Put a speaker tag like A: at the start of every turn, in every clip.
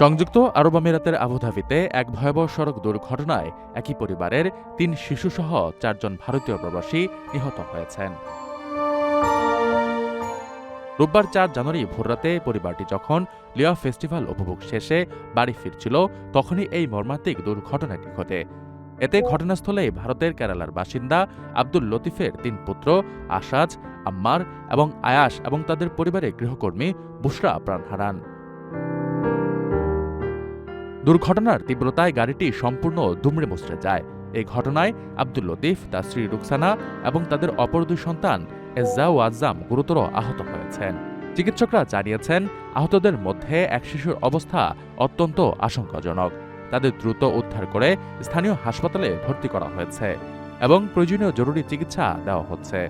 A: সংযুক্ত আরব আমিরাতের আবুধাবিতে এক ভয়াবহ সড়ক দুর্ঘটনায় একই পরিবারের ৩ শিশুসহ ৪ জন ভারতীয় প্রবাসী নিহত হয়েছেন। রোববার ৪ জানুয়ারি ভোররাতে পরিবারটি যখন লিয়া ফেস্টিভ্যাল উপভোগ শেষে বাড়ি ফিরছিল, তখনই এই মর্মান্তিক দুর্ঘটনাটি ঘটে। এতে ঘটনাস্থলে ভারতের কেরালার বাসিন্দা আব্দুল লতিফের ৩ পুত্র আসাজ, আম্মার এবং আয়াস এবং তাদের পরিবারের গৃহকর্মী বুশরা প্রাণ হারান। দুর্ঘটনার তীব্রতায় গাড়িটি সম্পূর্ণ দুমড়ে মুচড়ে যায়। এই ঘটনায় আব্দুল লতিফ, তার স্ত্রী রুকসানা এবং তাদের অপর ২ সন্তান এজ্জা ও আজ্জাম গুরুতর আহত হয়েছেন। চিকিৎসকরা জানিয়েছেন, আহতদের মধ্যে এক শিশুর অবস্থা অত্যন্ত আশঙ্কাজনক। তাদের দ্রুত উদ্ধার করে স্থানীয় হাসপাতালে ভর্তি করা হয়েছে এবং প্রয়োজনীয় জরুরি চিকিৎসা দেওয়া হচ্ছে।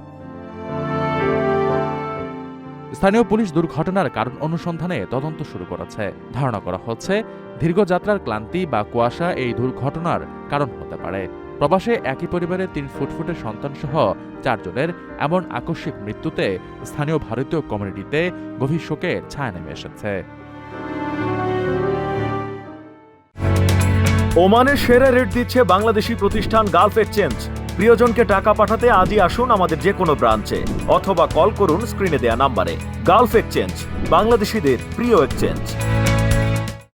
A: স্থানীয় পুলিশ দুর্ঘটনার কারণ অনুসন্ধানে তদন্ত শুরু করেছে। ধারণা করা হচ্ছে, দীর্ঘ যাত্রার ক্লান্তি বা কুয়াশা এই দুর্ঘটনার কারণ হতে পারে। প্রবাসে একই পরিবারের ৩ ফুটফুটে সন্তানসহ ৪ জনের এমন আকস্মিক মৃত্যুতে স্থানীয় ভারতীয় কমিউনিটিতে গভীর শোকের ছায়া নেমে এসেছে।
B: ওমানের সেরা রেট দিচ্ছে বাংলাদেশি প্রতিষ্ঠান গালফ এক্সচেঞ্জ। প্রিয়জনকে টাকা পাঠাতে আজই আসুন আমাদের যে কোনো ব্রাঞ্চে অথবা কল করুন স্ক্রিনে দেয়া নাম্বারে। গালফ এক্সচেঞ্জ, বাংলাদেশিদের প্রিয় এক্সচেঞ্জ।